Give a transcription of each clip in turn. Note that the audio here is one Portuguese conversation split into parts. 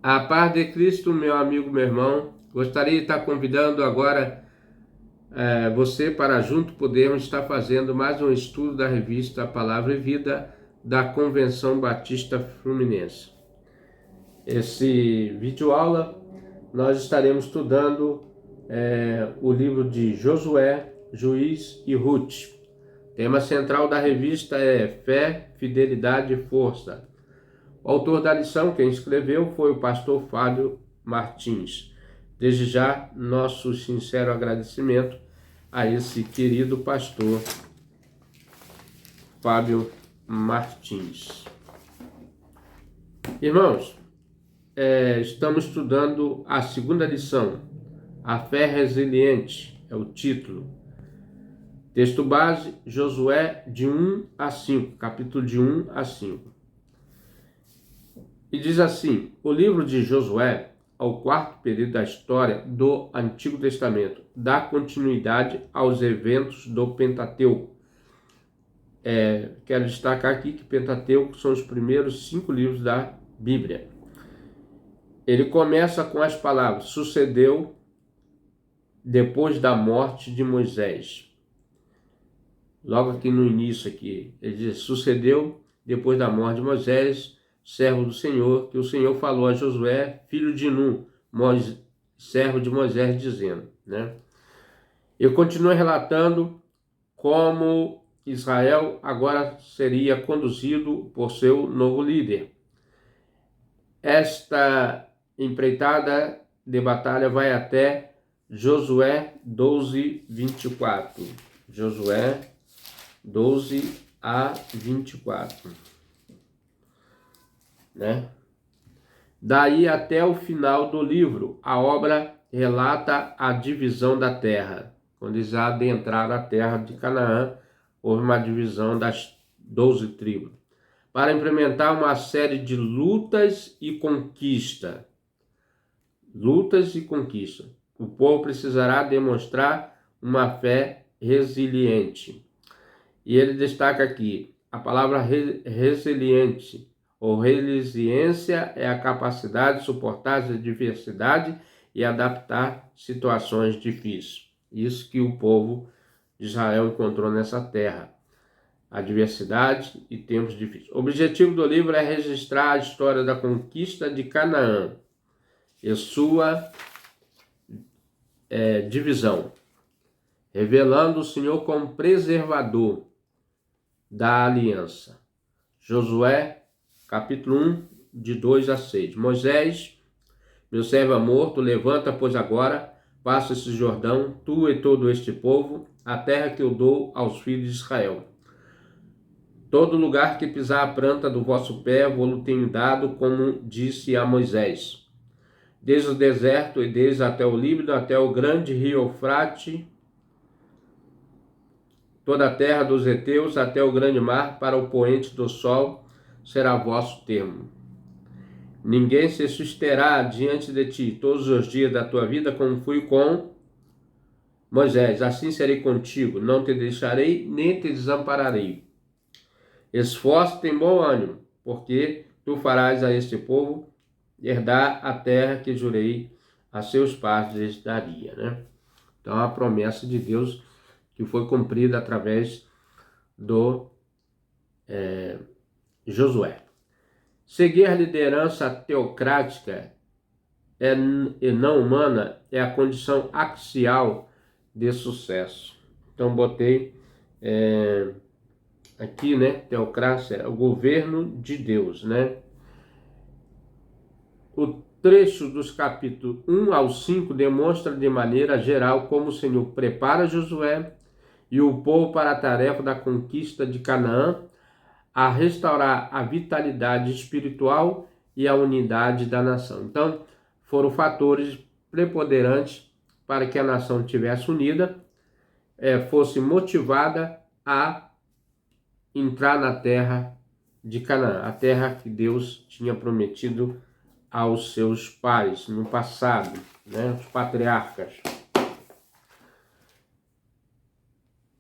A paz de Cristo, meu amigo, meu irmão. Gostaria de estar convidando agora você para junto podermos estar fazendo mais um estudo da revista Palavra e Vida da Convenção Batista Fluminense. Esse vídeo aula nós estaremos estudando o livro de Josué, Juiz e Ruth. O tema central da revista é Fé, Fidelidade e Força. O autor da lição, quem escreveu, foi o pastor Fábio Martins. Desde já, nosso sincero agradecimento a esse querido pastor Fábio Martins. Irmãos, estamos estudando a segunda lição, A Fé Resiliente, é o título. Texto base, Josué de 1 a 5, capítulo de 1 a 5. E diz assim: o livro de Josué, ao quarto período da história do Antigo Testamento, dá continuidade aos eventos do Pentateuco. Quero destacar aqui que Pentateuco são os primeiros 5 livros da Bíblia. Ele começa com as palavras: sucedeu depois da morte de Moisés. Logo aqui no início aqui, ele diz: sucedeu depois da morte de Moisés, servo do Senhor, que o Senhor falou a Josué, filho de Nun, servo de Moisés, dizendo, né? Eu continuo relatando como Israel agora seria conduzido por seu novo líder. Esta empreitada de batalha vai até Josué 12, 24. Josué 12 a 24. Né? Daí até o final do livro, a obra relata a divisão da terra. Quando eles adentraram a terra de Canaã, houve uma divisão das 12 tribos, para implementar uma série de lutas e conquista. Lutas e conquista. O povo precisará demonstrar uma fé resiliente. E ele destaca aqui a palavra resiliente, ou resiliência é a capacidade de suportar a adversidade e adaptar situações difíceis. Isso que o povo de Israel encontrou nessa terra. Adversidade e tempos difíceis. O objetivo do livro é registrar a história da conquista de Canaã e sua divisão, revelando o Senhor como preservador da aliança. Josué, capítulo 1, de 2 a 6. Moisés, meu servo é morto, levanta, pois agora, passa esse Jordão, tu e todo este povo, a terra que eu dou aos filhos de Israel. Todo lugar que pisar a planta do vosso pé, vou-lo tenho dado, como disse a Moisés. Desde o deserto e desde até o Líbano, até o grande rio Eufrate, toda a terra dos heteus, até o grande mar, para o poente do sol, será vosso termo. Ninguém se susterá diante de ti todos os dias da tua vida, como fui com Moisés. Assim serei contigo, não te deixarei, nem te desampararei. Esforça-te em bom ânimo, porque tu farás a este povo herdar a terra que jurei a seus pais lhes daria, né? Então, a promessa de Deus que foi cumprida através do Josué. Seguir a liderança teocrática e não humana é a condição axial de sucesso. Então, botei aqui, né, teocracia, é o governo de Deus, né? O trecho dos capítulos 1 ao 5 demonstra de maneira geral como o Senhor prepara Josué e o povo para a tarefa da conquista de Canaã, a restaurar a vitalidade espiritual e a unidade da nação. Então, foram fatores preponderantes para que a nação estivesse unida, fosse motivada a entrar na terra de Canaã, a terra que Deus tinha prometido aos seus pais no passado, né, os patriarcas.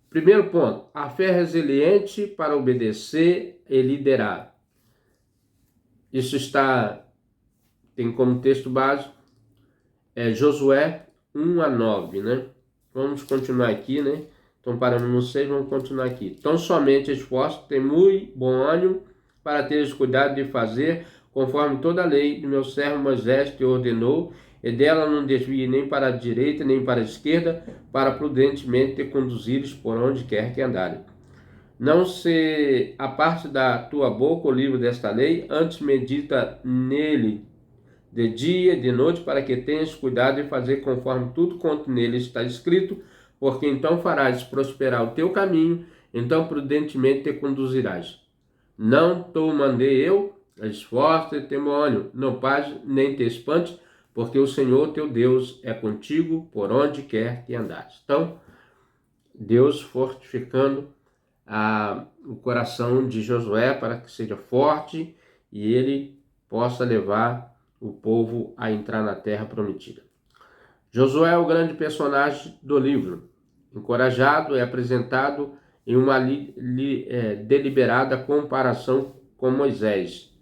Primeiro ponto, a fé resiliente para obedecer e liderar. Isso está tem como texto base Josué 1 a 9, né? Vamos continuar aqui, né? Então, paramos no 6, vamos continuar aqui. Então, somente esforço, tem muito bom ânimo, para teres cuidado de fazer, conforme toda a lei de meu servo Moisés te ordenou, e dela não desvie nem para a direita, nem para a esquerda, para prudentemente te conduzires por onde quer que andares. Não se aparte da tua boca o livro desta lei, antes medita nele de dia e de noite, para que tenhas cuidado de fazer conforme tudo quanto nele está escrito, porque então farás prosperar o teu caminho, então prudentemente te conduzirás. Não te mandei eu, esforça-te e demônio, não pares nem te espantes, porque o Senhor teu Deus é contigo por onde quer que andares. Então, Deus fortificando o coração de Josué para que seja forte e ele possa levar o povo a entrar na terra prometida. Josué é o grande personagem do livro. Encorajado, é apresentado em uma deliberada comparação com Moisés,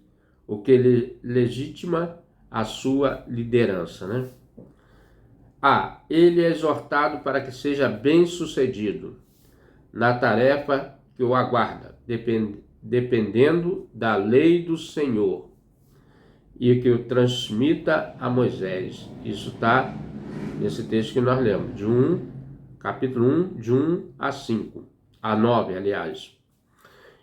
o que legitima a sua liderança, né? Ele é exortado para que seja bem-sucedido na tarefa que o aguarda, dependendo da lei do Senhor, e que o transmita a Moisés. Isso está nesse texto que nós lemos, capítulo 1, de 1 a 5, a 9, aliás.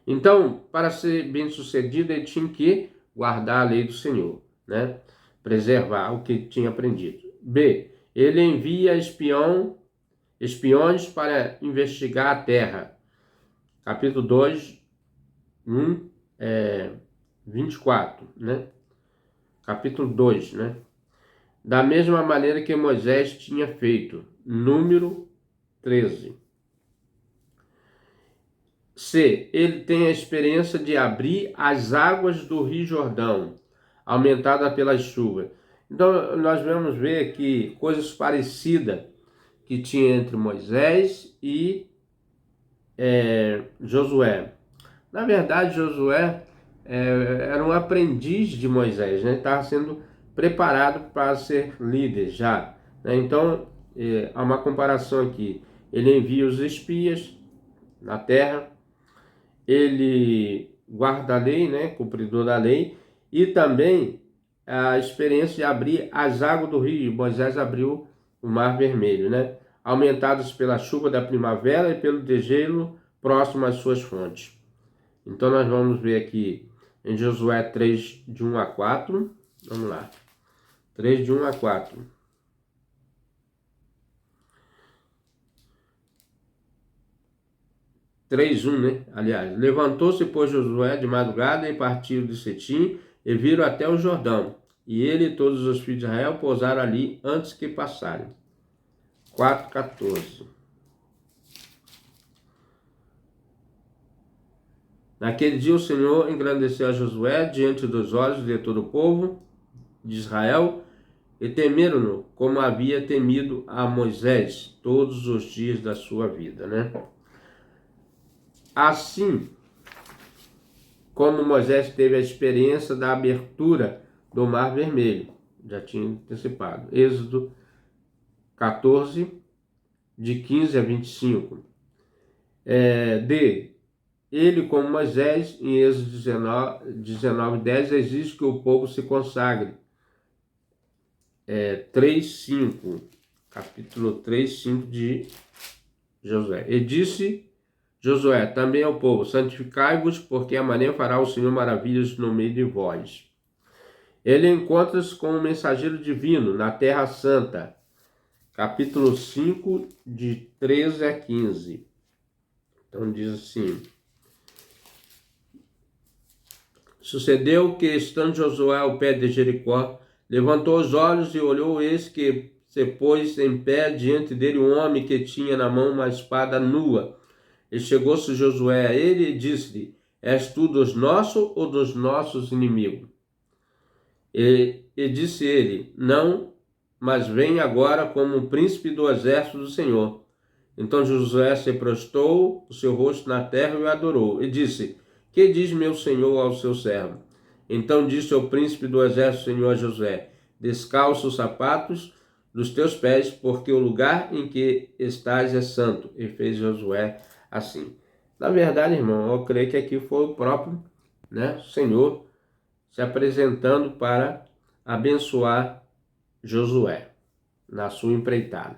Então, para ser bem-sucedido, ele tinha que guardar a lei do Senhor, né? Preservar o que tinha aprendido. B. Ele envia espiões para investigar a terra. Capítulo 2, 24, né? Capítulo 2, né? Da mesma maneira que Moisés tinha feito. Número 13. C. Ele tem a experiência de abrir as águas do Rio Jordão, aumentada pelas chuvas. Então, nós vamos ver aqui coisas parecidas que tinha entre Moisés e Josué. Na verdade, Josué era um aprendiz de Moisés, né? Estava sendo preparado para ser líder já, né? Então, há uma comparação aqui. Ele envia os espias na terra, ele guarda a lei, né? Cumpridor da lei, e também a experiência de abrir as águas do rio. Moisés abriu o Mar Vermelho, né? Aumentadas pela chuva da primavera e pelo degelo próximo às suas fontes. Então, nós vamos ver aqui em Josué 3, de 1 a 4. Vamos lá. 3, de 1 a 4. Três, 1, né? Aliás, levantou-se, pois, Josué de madrugada e partiu de Setim e viram até o Jordão. E ele e todos os filhos de Israel pousaram ali antes que passarem. 4:14. Naquele dia o Senhor engrandeceu a Josué diante dos olhos de todo o povo de Israel, e temeram-no como havia temido a Moisés todos os dias da sua vida, né? Assim como Moisés teve a experiência da abertura do Mar Vermelho, já tinha antecipado, Êxodo 14, de 15 a 25. Ele, como Moisés, em Êxodo 19, 10, exige que o povo se consagre. 3:5, capítulo 3:5 de Josué. E disse Josué também ao povo: santificai-vos, porque amanhã fará o Senhor maravilhas no meio de vós. Ele encontra-se com um mensageiro divino na Terra Santa. Capítulo 5, de 13 a 15. Então diz assim: sucedeu que, estando Josué ao pé de Jericó, levantou os olhos e olhou, eis que se pôs em pé diante dele um homem que tinha na mão uma espada nua. E chegou-se Josué a ele e disse-lhe: és tu dos nossos ou dos nossos inimigos? E disse ele: não, mas vem agora como um príncipe do exército do Senhor. Então Josué se prostrou o seu rosto na terra e o adorou. E disse: que diz meu senhor ao seu servo? Então disse o príncipe do exército do Senhor a Josué: descalça os sapatos dos teus pés, porque o lugar em que estás é santo. E fez Josué assim. Na verdade, irmão, eu creio que aqui foi o próprio, Senhor se apresentando para abençoar Josué na sua empreitada.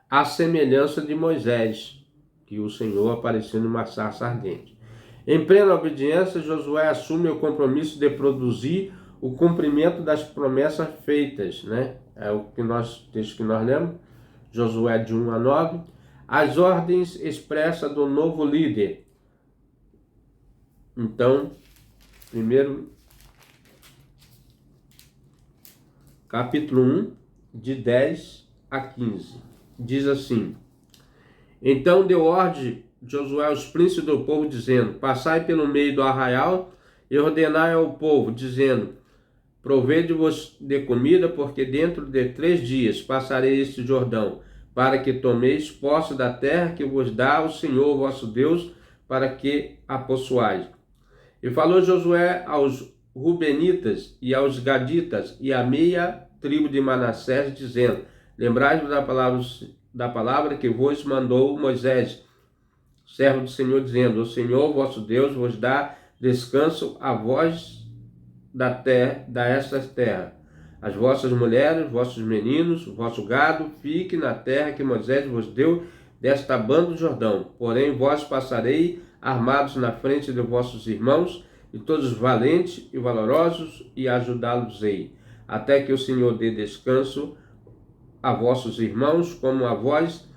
A semelhança de Moisés, que o Senhor apareceu numa sarça ardente. Em plena obediência, Josué assume o compromisso de produzir o cumprimento das promessas feitas, É o texto que nós lemos, Josué de 1 a 9. As ordens expressas do novo líder. Então, primeiro, capítulo 1, de 10 a 15. Diz assim: Então deu ordem Josué aos príncipes do povo, dizendo: Passai pelo meio do arraial e ordenai ao povo, dizendo: Provede-vos de comida, porque dentro de 3 dias passarei este Jordão, para que tomeis posse da terra que vos dá o Senhor vosso Deus, para que a possuais. E falou Josué aos Rubenitas e aos Gaditas e à meia tribo de Manassés, dizendo: Lembrai-vos da palavra que vos mandou Moisés, servo do Senhor, dizendo: O Senhor vosso Deus vos dá descanso a vós desta terra. As vossas mulheres, vossos meninos, vosso gado, fique na terra que Moisés vos deu desta banda do Jordão. Porém, vós passarei armados na frente de vossos irmãos, e todos valentes e valorosos, e ajudá-los-ei, até que o Senhor dê descanso a vossos irmãos, como a vós,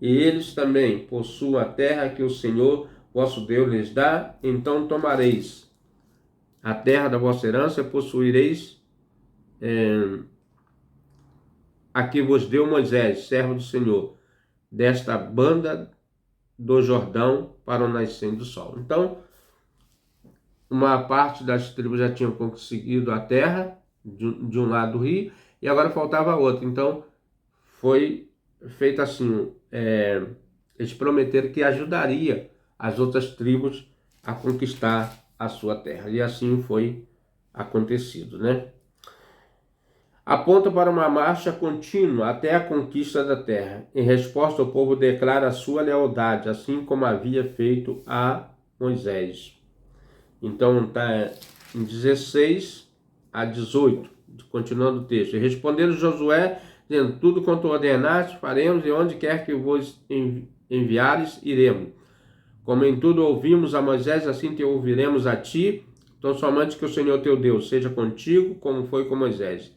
e eles também possuam a terra que o Senhor vosso Deus lhes dá. Então tomareis a terra da vossa herança, possuireis a que vos deu Moisés, servo do Senhor, desta banda do Jordão para o nascente do sol. Então, uma parte das tribos já tinham conseguido a terra de um lado do rio, e agora faltava outra. Então, foi feito assim, eles prometeram que ajudaria as outras tribos a conquistar a sua terra. E assim foi acontecido, Aponta para uma marcha contínua até a conquista da terra. Em resposta, o povo declara a sua lealdade, assim como havia feito a Moisés. Então, está em 16 a 18, continuando o texto. E responderam Josué, dizendo: Tudo quanto ordenaste, faremos, e onde quer que vos enviares, iremos. Como em tudo ouvimos a Moisés, assim te ouviremos a ti. Então, somente que o Senhor teu Deus seja contigo, como foi com Moisés.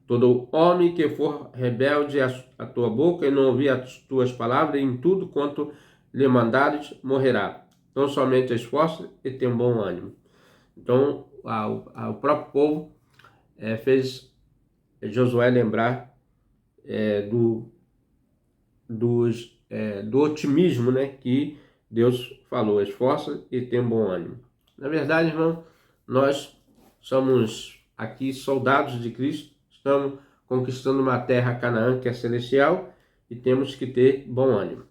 Todo homem que for rebelde à tua boca e não ouvir as tuas palavras, em tudo quanto lhe mandares, morrerá. Então, somente esforça e tem um bom ânimo. Então, o próprio povo fez Josué lembrar do otimismo, que Deus falou: esforça e tem um bom ânimo. Na verdade, irmão, nós somos aqui soldados de Cristo, estamos conquistando uma terra Canaã que é celestial e temos que ter bom ânimo.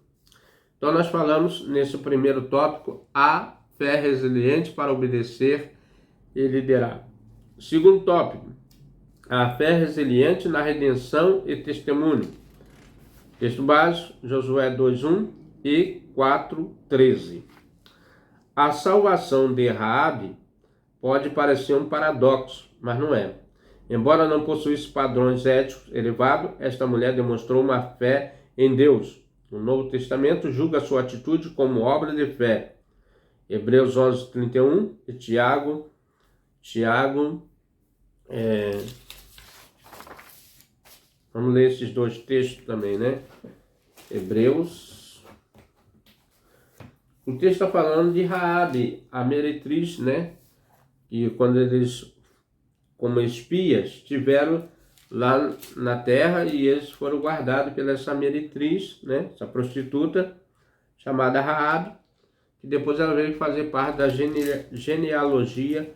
Então, nós falamos nesse primeiro tópico a fé resiliente para obedecer e liderar. Segundo tópico, a fé resiliente na redenção e testemunho. Texto básico, Josué 2:1 e 4:13. A salvação de Raabe pode parecer um paradoxo, mas não é. Embora não possuísse padrões éticos elevados, esta mulher demonstrou uma fé em Deus. O Novo Testamento julga sua atitude como obra de fé. Hebreus 11:31 e Tiago, vamos ler esses dois textos também, Hebreus. O texto está falando de Raabe, a meretriz, E quando eles, como espias, estiveram lá na terra e eles foram guardados pela essa meretriz, essa prostituta chamada Raabe, que depois ela veio fazer parte da genealogia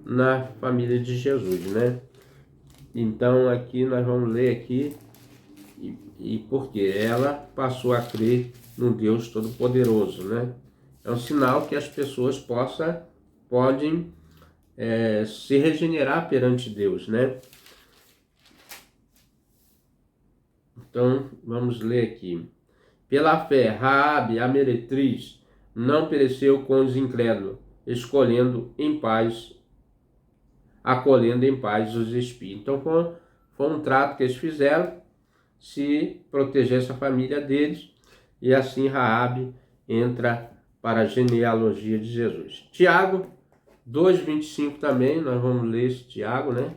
na família de Jesus, Então aqui nós vamos ler aqui e porque ela passou a crer no Deus Todo-Poderoso, É um sinal que as pessoas podem se regenerar perante Deus, né? Então, vamos ler aqui. Pela fé, Raabe, a meretriz, não pereceu com os incrédulos, acolhendo em paz os espias. Então, foi um trato que eles fizeram, se proteger essa família deles, e assim Raabe entra para a genealogia de Jesus. Tiago 2,25 também, nós vamos ler esse Tiago, né?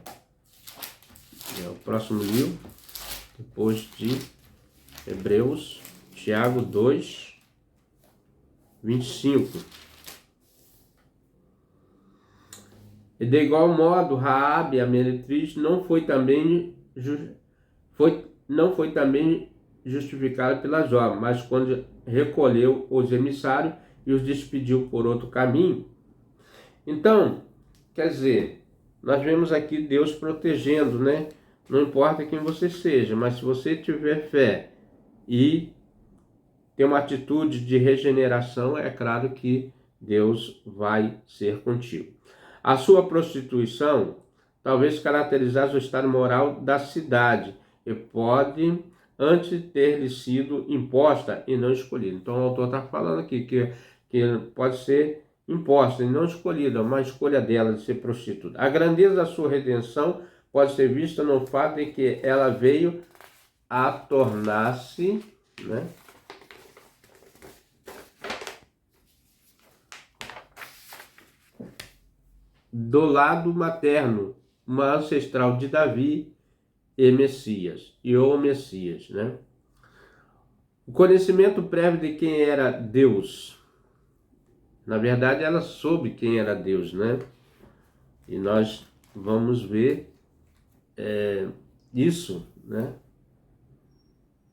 É o próximo livro, depois de Hebreus, Tiago 2,25. E de igual modo, Raabe, a meretriz, não foi também justificada pelas obras, mas quando recolheu os emissários e os despediu por outro caminho. Então, quer dizer, nós vemos aqui Deus protegendo, né? Não importa quem você seja, mas se você tiver fé e ter uma atitude de regeneração, é claro que Deus vai ser contigo. A sua prostituição talvez caracterizasse o estado moral da cidade e pode antes ter lhe sido imposta e não escolhida. Então o autor está falando aqui que pode ser imposta e não escolhida, uma escolha dela de ser prostituta. A grandeza da sua redenção pode ser vista no fato de que ela veio a tornar-se, né, do lado materno, uma ancestral de Davi e o Messias, né? O conhecimento prévio de quem era Deus. Na verdade, ela soube quem era Deus, né? E nós vamos ver isso, né?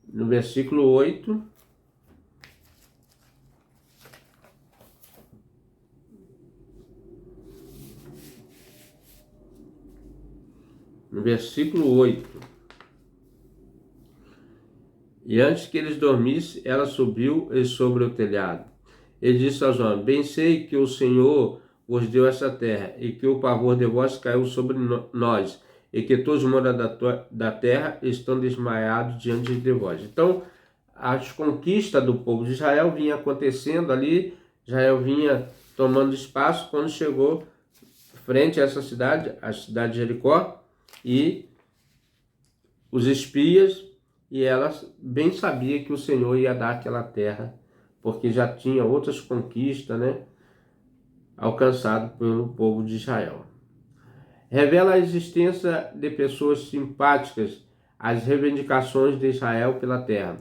No versículo 8. No versículo 8. E antes que eles dormissem, ela subiu sobre o telhado. E disse aos homens: bem sei que o Senhor vos deu essa terra, e que o pavor de vós caiu sobre nós, e que todos os moradores da terra estão desmaiados diante de vós. Então, as conquistas do povo de Israel vinham acontecendo ali, Israel vinha tomando espaço quando chegou frente a essa cidade, a cidade de Jericó, e os espias, e ela bem sabia que o Senhor ia dar aquela terra, porque já tinha outras conquistas, né, alcançado pelo povo de Israel. Revela a existência de pessoas simpáticas às reivindicações de Israel pela terra.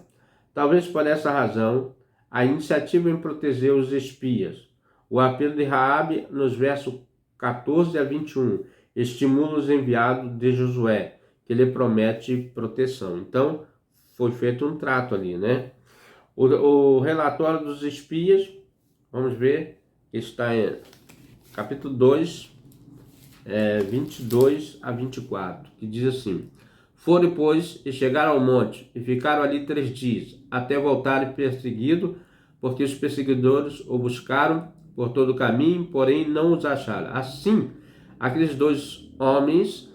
Talvez por essa razão, a iniciativa em proteger os espias. O apelo de Raabe, nos versos 14 a 21, estimula os enviados de Josué, que lhe promete proteção. Então, foi feito um trato ali, né? O relatório dos espias, vamos ver, está em capítulo 2, 22 a 24, que diz assim: foram, pois, e chegaram ao monte, e ficaram ali 3 dias, até voltarem perseguidos, porque os perseguidores o buscaram por todo o caminho, porém não os acharam. Assim, aqueles 2 homens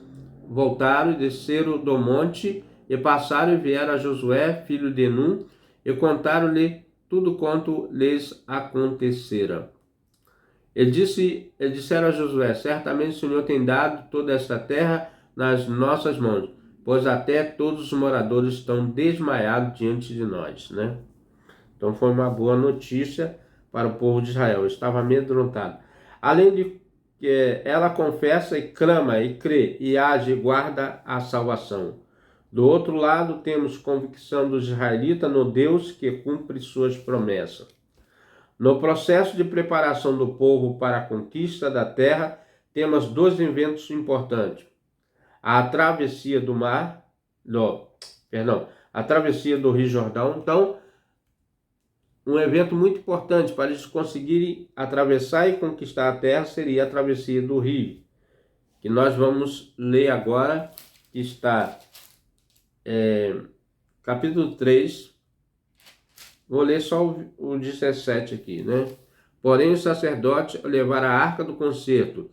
voltaram e desceram do monte, e passaram e vieram a Josué, filho de Nun, e contaram-lhe tudo quanto lhes acontecera. Disseram a Josué: certamente o Senhor tem dado toda esta terra nas nossas mãos, pois até todos os moradores estão desmaiados diante de nós, né? Então foi uma boa notícia para o povo de Israel, estava amedrontado. Além de que ela confessa e clama e crê e age e guarda a salvação. Do outro lado, temos convicção dos israelitas no Deus que cumpre suas promessas. No processo de preparação do povo para a conquista da terra, temos 2 eventos importantes. A travessia do a travessia do Rio Jordão. Então, um evento muito importante para eles conseguirem atravessar e conquistar a terra seria a travessia do rio, que nós vamos ler agora, que está capítulo 3, vou ler só o 17 aqui, né? Porém, o sacerdote levará a arca do concerto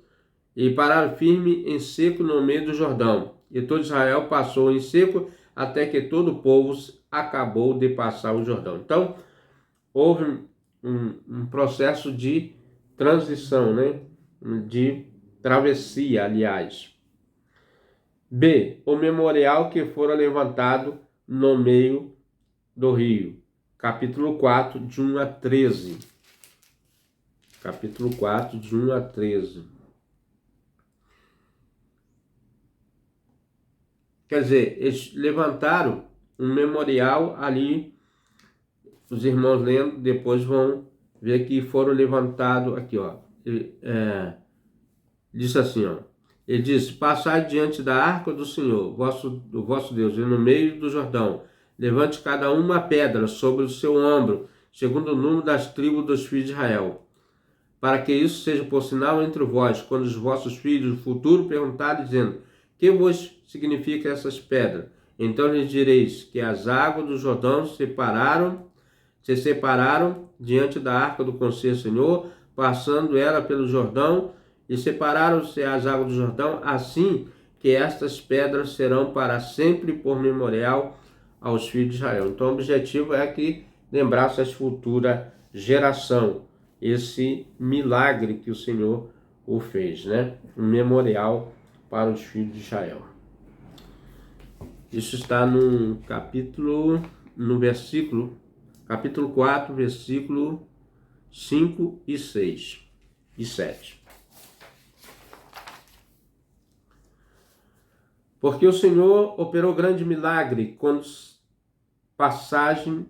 e pararam firme em seco no meio do Jordão. E todo Israel passou em seco até que todo o povo acabou de passar o Jordão. Então, houve um processo de transição, né? De travessia, aliás. B. O memorial que fora levantado no meio do rio. Capítulo 4, de 1 a 13. Capítulo 4, de 1 a 13. Quer dizer, eles levantaram um memorial ali, os irmãos lendo, depois vão ver que foram levantados aqui, ó. Diz assim, ó. Ele diz: passai diante da arca do Senhor, do vosso Deus, e no meio do Jordão. Levante cada um uma pedra sobre o seu ombro, segundo o número das tribos dos filhos de Israel. Para que isso seja por sinal entre vós, quando os vossos filhos do futuro perguntarem, dizendo: que vos significa essas pedras? Então lhes direis que as águas do Jordão se separaram diante da arca do conselho do Senhor, passando ela pelo Jordão, e separaram-se as águas do Jordão, assim que estas pedras serão para sempre por memorial aos filhos de Israel. Então o objetivo é que lembrasse as futuras gerações esse milagre que o Senhor o fez, né? Um memorial para os filhos de Israel. Isso está no capítulo 4, versículo 5 e 6 e 7. Porque o Senhor operou grande milagre quando passagem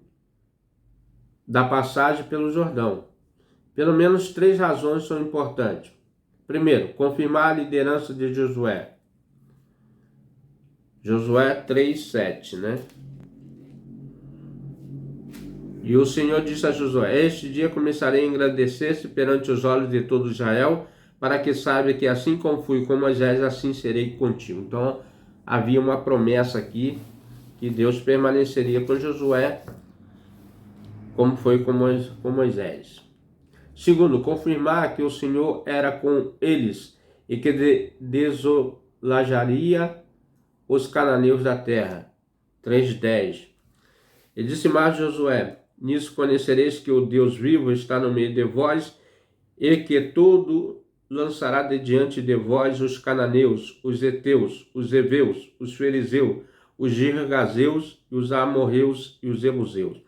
pelo Jordão. Pelo menos 3 razões são importantes. Primeiro, confirmar a liderança de Josué. Josué 3:7, né? E o Senhor disse a Josué: este dia começarei a engrandecer-se perante os olhos de todo Israel, para que saiba que assim como fui com Moisés, assim serei contigo. Então, havia uma promessa aqui, que Deus permaneceria com Josué, como foi com Moisés. Segundo, confirmar que o Senhor era com eles e que desolajaria os cananeus da terra. 3:10. Ele disse mais a Josué: nisso conhecereis que o Deus vivo está no meio de vós e que todo lançará de diante de vós os cananeus, os heteus, os heveus, os fariseus, os girgazeus, os amorreus e os jebuseus.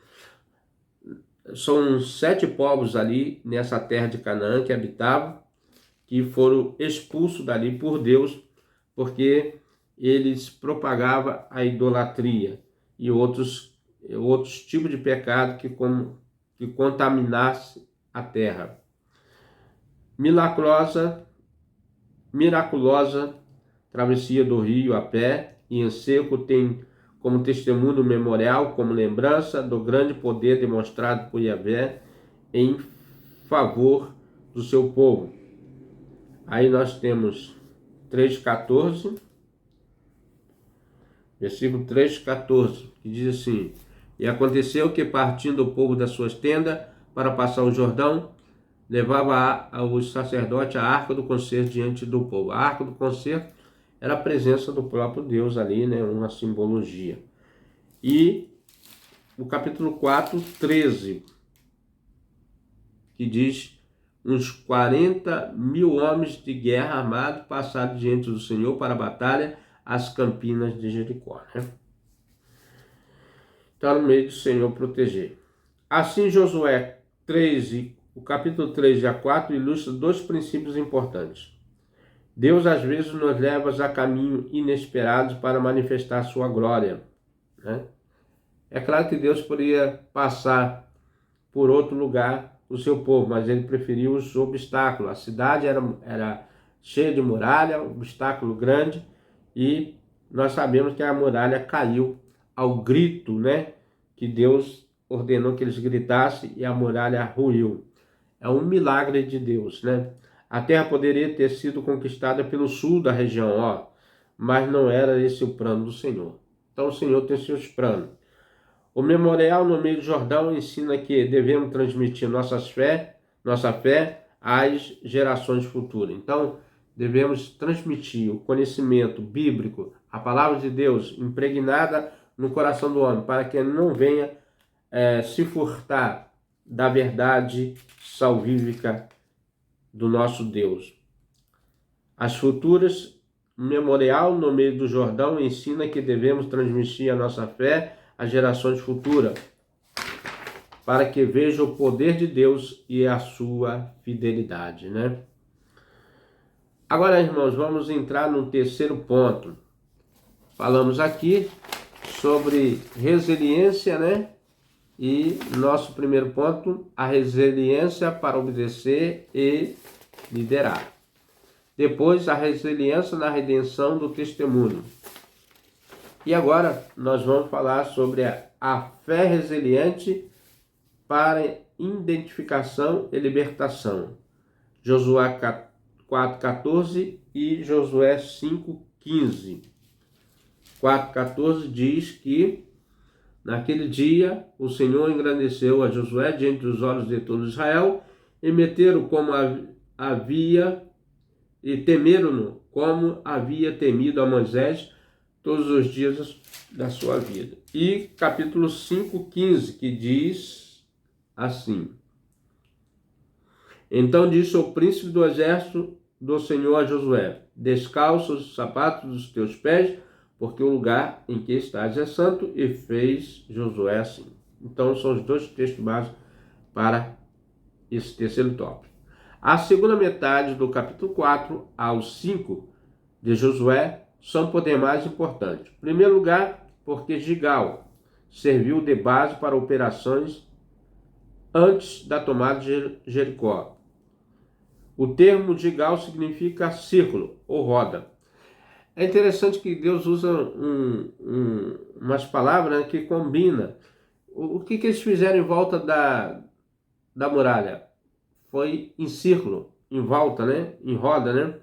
São 7 povos ali nessa terra de Canaã que habitavam, que foram expulsos dali por Deus, porque eles propagavam a idolatria e outros tipos de pecado que contaminasse a terra. Miraculosa travessia do rio a pé e em seco tem como testemunho memorial, como lembrança do grande poder demonstrado por Yahvé em favor do seu povo. Aí nós temos 3:14, versículo 3:14, que diz assim: e aconteceu que, partindo o povo das suas tendas para passar o Jordão, levava os sacerdotes a arca do concerto diante do povo. A arca do concerto era a presença do próprio Deus ali, né? Uma simbologia. E o capítulo 4, 13, que diz: uns 40.000 homens de guerra armados passaram diante do Senhor para a batalha às campinas de Jericó, né? Está no meio do Senhor proteger. Assim, Josué 13, o capítulo 3 a 4 ilustra 2 princípios importantes. Deus às vezes nos leva a caminhos inesperados para manifestar sua glória, né? É claro que Deus poderia passar por outro lugar o seu povo, mas ele preferiu os obstáculos. A cidade era cheia de muralha, um obstáculo grande, e nós sabemos que a muralha caiu ao grito, né? Que Deus ordenou que eles gritassem e a muralha ruiu. É um milagre de Deus, né? A terra poderia ter sido conquistada pelo sul da região, mas não era esse o plano do Senhor. Então o Senhor tem seus planos. O memorial no meio do Jordão ensina que devemos transmitir nossa fé às gerações futuras. Então, devemos transmitir o conhecimento bíblico, a palavra de Deus impregnada no coração do homem, para que ele não venha se furtar da verdade salvífica do nosso Deus. As futuras memorial no meio do Jordão ensina que devemos transmitir a nossa fé às gerações futuras, para que vejam o poder de Deus e a sua fidelidade, né? Agora, irmãos, vamos entrar no terceiro ponto. Falamos aqui sobre resiliência, né? E nosso primeiro ponto, a resiliência para obedecer e liderar. Depois, a resiliência na redenção do testemunho. E agora, nós vamos falar sobre a fé resiliente para identificação e libertação. Josué 4,14 e Josué 5,15. 4,14 diz que naquele dia o Senhor engrandeceu a Josué diante dos olhos de todo Israel e meteram como havia e temeram-no como havia temido a Moisés todos os dias da sua vida. E capítulo 5,15 que diz assim: Então disse o príncipe do exército do Senhor a Josué: Descalça os sapatos dos teus pés, porque o lugar em que estás é santo. E fez Josué assim. Então são os dois textos básicos para esse terceiro tópico. A segunda metade do capítulo 4 ao 5 de Josué são por demais importantes. Em primeiro lugar, porque Gigal serviu de base para operações antes da tomada de Jericó. O termo Gigal significa círculo ou roda. É interessante que Deus usa umas palavras, né, que combinam. O que eles fizeram em volta da muralha? Foi em círculo, em volta, né, em roda, né?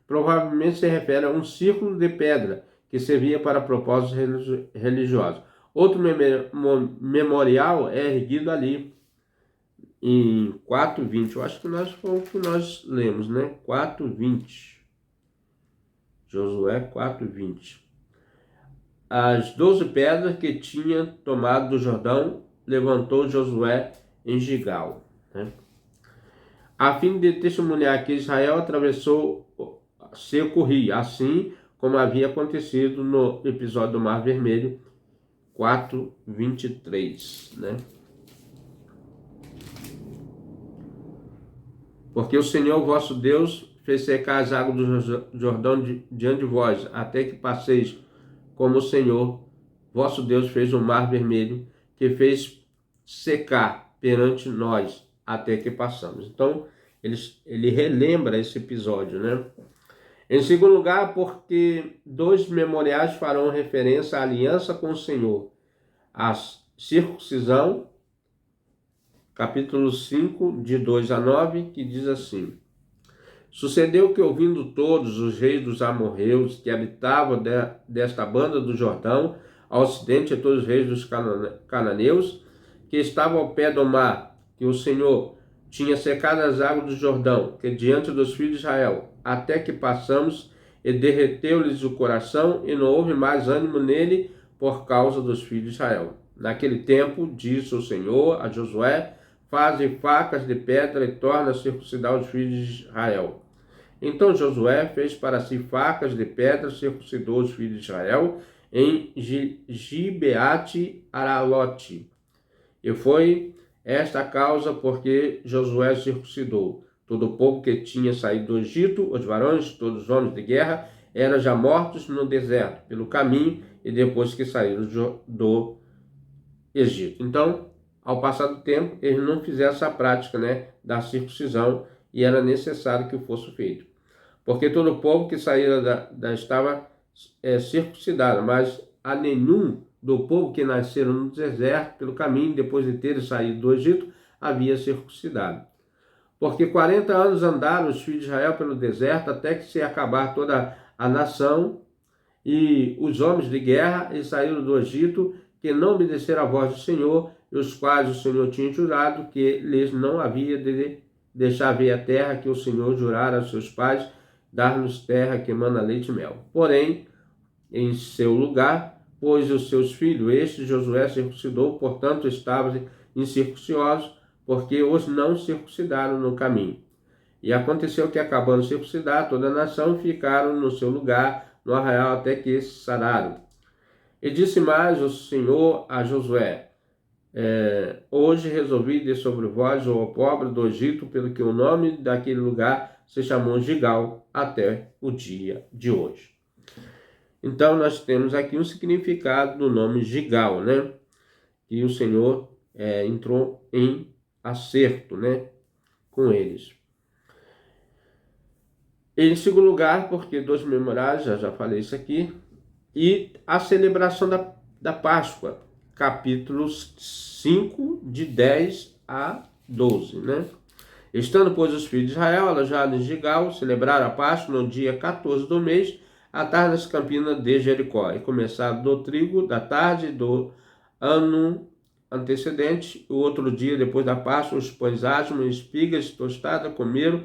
Provavelmente se refere a um círculo de pedra que servia para propósitos religiosos. Outro memorial é erguido ali em 4:20. Eu acho que foi o que nós lemos, né? 4:20. Josué 4:20. As 12 pedras que tinha tomado do Jordão levantou Josué em Gigal, né? A fim de testemunhar que Israel atravessou seco rio, assim como havia acontecido no episódio do Mar Vermelho 4:23, né? Porque o Senhor vosso Deus fez secar as águas do Jordão diante de vós, até que passeis, como o Senhor vosso Deus fez o Mar Vermelho, que fez secar perante nós, até que passamos. Então, ele relembra esse episódio, né? Em segundo lugar, porque dois memoriais farão referência à aliança com o Senhor. A circuncisão, capítulo 5, de 2 a 9, que diz assim: Sucedeu que, ouvindo todos os reis dos amorreus que habitavam desta banda do Jordão, ao ocidente, e todos os reis dos cananeus, que estavam ao pé do mar, que o Senhor tinha secado as águas do Jordão, que diante dos filhos de Israel, até que passamos, e derreteu-lhes o coração, e não houve mais ânimo nele por causa dos filhos de Israel. Naquele tempo, disse o Senhor a Josué: Faze facas de pedra e torna a circuncidar os filhos de Israel. Então Josué fez para si facas de pedra, circuncidou os filhos de Israel em Gibeate Aralote. E foi esta a causa porque Josué circuncidou todo o povo que tinha saído do Egito, os varões, todos os homens de guerra, eram já mortos no deserto, pelo caminho, e depois que saíram do Egito. Então, ao passar do tempo, eles não fizeram essa prática, né, da circuncisão, e era necessário que fosse feito. Porque todo o povo que saíra estava circuncidado, mas a nenhum do povo que nasceram no deserto, pelo caminho, depois de terem saído do Egito, havia circuncidado. Porque 40 anos andaram os filhos de Israel pelo deserto, até que se acabar toda a nação, e os homens de guerra, eles saíram do Egito, que não obedeceram à voz do Senhor, e os quais o Senhor tinha jurado que lhes não havia de deixar ver a terra que o Senhor jurara aos seus pais, dar-nos terra que emana leite e mel. Porém, em seu lugar, pôs os seus filhos. Este Josué circuncidou, portanto, estavam incircuncisos, porque os não circuncidaram no caminho. E aconteceu que, acabando de circuncidar, toda a nação ficaram no seu lugar, no arraial, até que sararam. E disse mais o Senhor a Josué: hoje resolvi de sobre vós o opróbrio do Egito, pelo que o nome daquele lugar se chamou Gigal até o dia de hoje. Então nós temos aqui um significado do nome Gigal, né? Que o Senhor entrou em acerto, né, com eles. Em segundo lugar, porque dos memoriais, já falei isso aqui, e a celebração da Páscoa, capítulos 5, de 10 a 12, né? Estando, pois, os filhos de Israel alojados em Gigal, celebraram a Páscoa no dia 14 do mês, à tarde nas campinas de Jericó, e começaram do trigo da tarde do ano antecedente, o outro dia depois da Páscoa, os pães asmos, espigas tostadas comeram,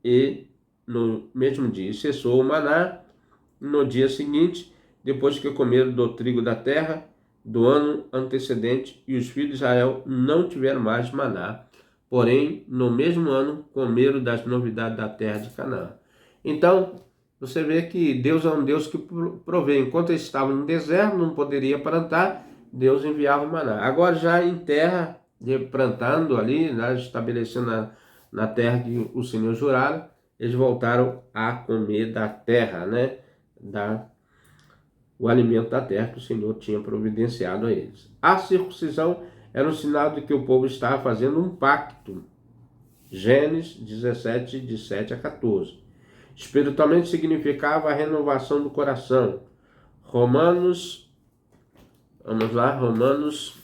e no mesmo dia cessou o maná. No dia seguinte, depois que comeram do trigo da terra do ano antecedente, e os filhos de Israel não tiveram mais maná, porém, no mesmo ano, comeram das novidades da terra de Canaã. Então, você vê que Deus é um Deus que provê. Enquanto eles estavam no deserto, não poderia plantar, Deus enviava maná. Agora, já em terra, plantando ali, né, estabelecendo na terra que o Senhor jurara, eles voltaram a comer da terra, né? O alimento da terra que o Senhor tinha providenciado a eles. A circuncisão era um sinal de que o povo estava fazendo um pacto. Gênesis 17, de 7 a 14. Espiritualmente significava a renovação do coração. Romanos, vamos lá, Romanos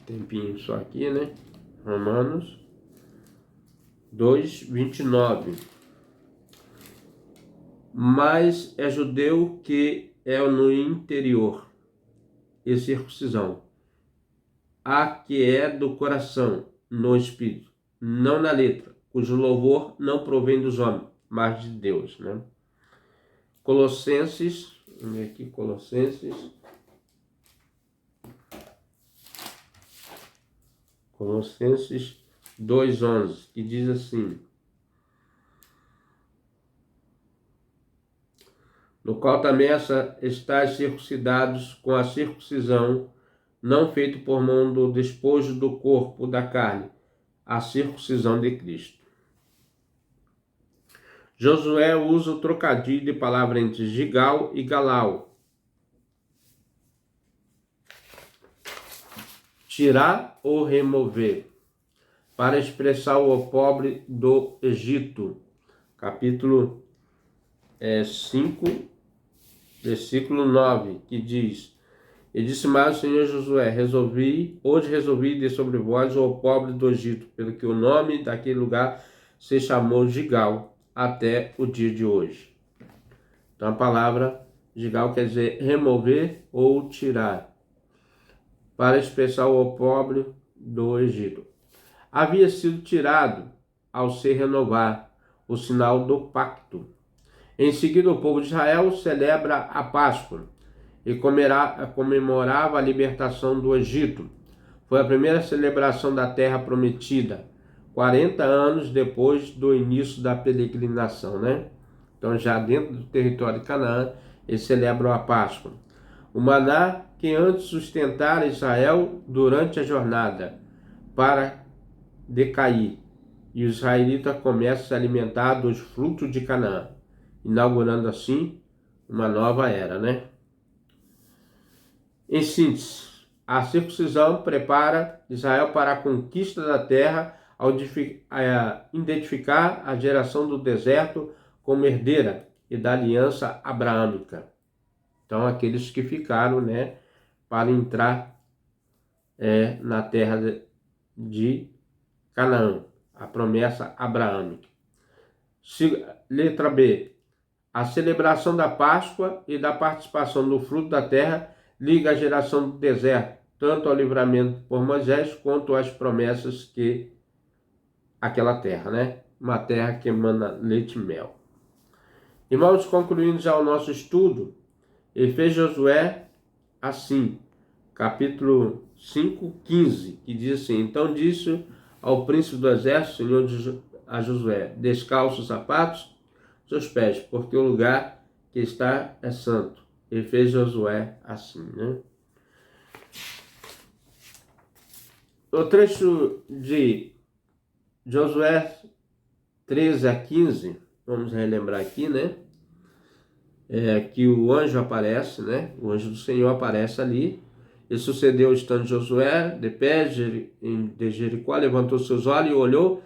tempinho só aqui, né? Romanos 2, 29. Mas é judeu que é no interior, e circuncisão, a que é do coração, no espírito, não na letra, cujo louvor não provém dos homens, mas de Deus, né? Colossenses, vamos ver aqui, Colossenses 2:11, que diz assim: no qual também estáis circuncidados com a circuncisão, não feito por mão do despojo do corpo da carne, a circuncisão de Cristo. Josué usa o trocadilho de palavra entre Gigal e Galau. Tirar ou remover, para expressar o opróbrio do Egito. Capítulo 5, versículo 9, que diz: e disse mais o Senhor Josué: hoje resolvi de sobre vós o opróbrio do Egito, pelo que o nome daquele lugar se chamou Gigal, até o dia de hoje. Então a palavra Gigal quer dizer remover ou tirar, para expressar o opróbrio do Egito. Havia sido tirado ao se renovar, o sinal do pacto. Em seguida, o povo de Israel celebra a Páscoa e comemorava a libertação do Egito. Foi a primeira celebração da terra prometida, 40 anos depois do início da peregrinação, né? Então, já dentro do território de Canaã, eles celebram a Páscoa. O maná que antes sustentara Israel durante a jornada para decair, e os israelitas começam a se alimentar dos frutos de Canaã, inaugurando assim uma nova era, né? Em síntese, a circuncisão prepara Israel para a conquista da terra ao identificar a geração do deserto como herdeira e da aliança abraâmica. Então, aqueles que ficaram, né, para entrar na terra de Canaã, a promessa abraâmica. Letra B. A celebração da Páscoa e da participação do fruto da terra liga a geração do deserto, tanto ao livramento por Moisés, quanto às promessas que aquela terra, né? Uma terra que emana leite e mel. Irmãos, concluindo já o nosso estudo, ele fez Josué assim, capítulo 5:15, que diz assim: então disse ao príncipe do exército, Senhor a Josué, descalça os sapatos, seus pés, porque o lugar que está é santo. Ele fez Josué assim, né? O trecho de Josué 13-15, vamos relembrar aqui, né? Que o anjo aparece, né? O anjo do Senhor aparece ali. E sucedeu estando Josué de pé de Jericó, levantou seus olhos e olhou,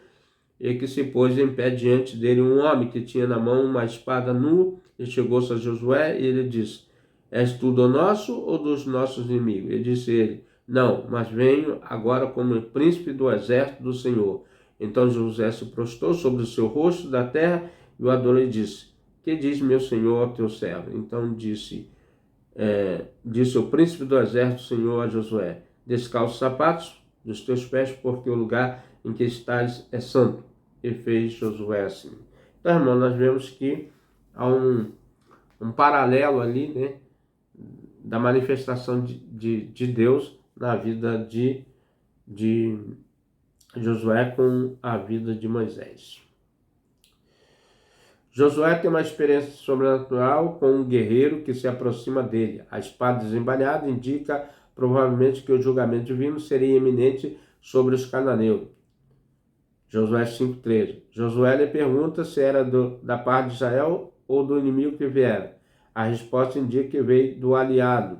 e que se pôs em pé diante dele um homem que tinha na mão uma espada nua, e chegou-se a Josué e ele disse: és tu do nosso ou dos nossos inimigos? E disse ele: não, mas venho agora como príncipe do exército do Senhor. Então Josué se prostrou sobre o seu rosto da terra e o adorou e disse: que diz meu senhor ao teu servo? Então disse o príncipe do exército do Senhor a Josué: descalça os sapatos dos teus pés, porque o lugar em que estás é santo. E fez Josué assim. Então, irmão, nós vemos que há um paralelo ali, né, da manifestação de Deus na vida de Josué com a vida de Moisés. Josué tem uma experiência sobrenatural com um guerreiro que se aproxima dele. A espada desembainhada indica provavelmente que o julgamento divino seria iminente sobre os cananeus. Josué 5:13. Josué lhe pergunta se era da parte de Israel ou do inimigo que viera. A resposta indica que veio do aliado.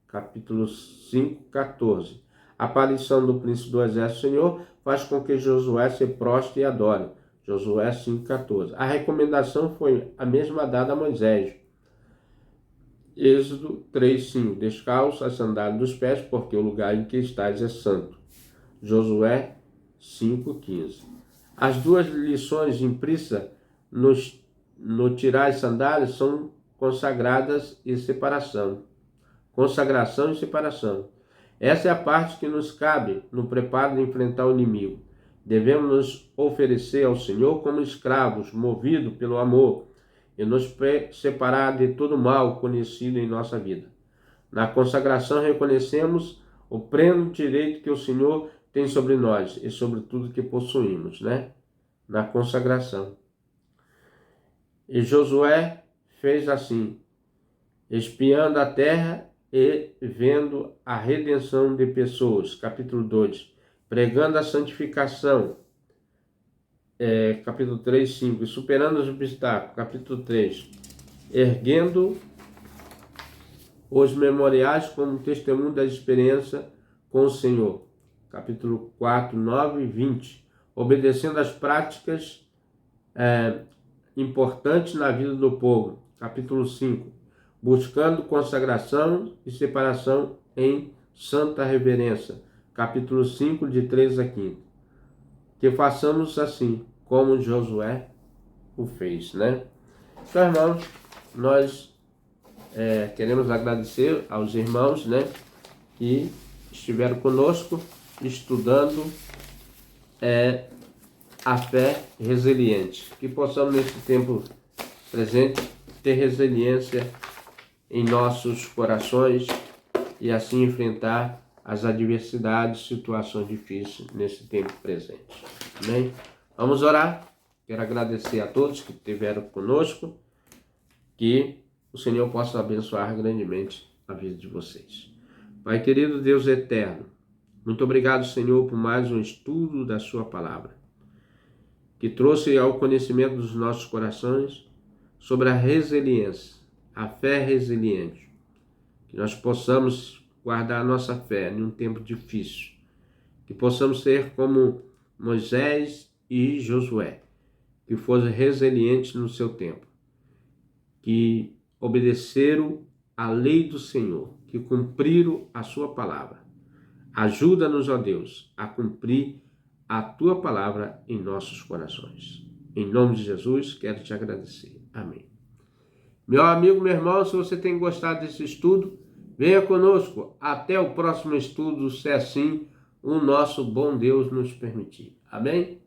Capítulo 5:14. A aparição do príncipe do exército do Senhor faz com que Josué se prostre e adore. Josué 5:14. A recomendação foi a mesma dada a Moisés. Êxodo 3:5. Descalça as sandálias dos pés, porque o lugar em que estás é santo. Josué 5:15. As duas lições implícitas no tirar as sandálias são consagradas e separação. Consagração e separação. Essa é a parte que nos cabe no preparo de enfrentar o inimigo. Devemos nos oferecer ao Senhor como escravos, movidos pelo amor, e nos separar de todo mal conhecido em nossa vida. Na consagração reconhecemos o pleno direito que o Senhor tem sobre nós e sobre tudo que possuímos, né? Na consagração. E Josué fez assim, espiando a terra e vendo a redenção de pessoas, capítulo 2, pregando a santificação, capítulo 3:5, e superando os obstáculos, capítulo 3, erguendo os memoriais como testemunho da experiência com o Senhor, capítulo 4, 9 e 20, obedecendo às práticas importantes na vida do povo, capítulo 5, buscando consagração e separação em santa reverência, capítulo 5, de 3 a 15. Que façamos assim, como Josué o fez, né? Então, irmãos, nós queremos agradecer aos irmãos, né, que estiveram conosco estudando a fé resiliente. Que possamos, nesse tempo presente, ter resiliência em nossos corações e assim enfrentar as adversidades, situações difíceis nesse tempo presente. Amém? Vamos orar. Quero agradecer a todos que estiveram conosco, que o Senhor possa abençoar grandemente a vida de vocês. Pai querido, Deus eterno, muito obrigado, Senhor, por mais um estudo da sua palavra, que trouxe ao conhecimento dos nossos corações sobre a resiliência, a fé resiliente, que nós possamos guardar a nossa fé em um tempo difícil, que possamos ser como Moisés e Josué, que foram resilientes no seu tempo, que obedeceram à lei do Senhor, que cumpriram a sua palavra. Ajuda-nos, ó Deus, a cumprir a tua palavra em nossos corações. Em nome de Jesus, quero te agradecer. Amém. Meu amigo, meu irmão, se você tem gostado desse estudo, Venha conosco até o próximo estudo, se assim o nosso bom Deus nos permitir. Amém?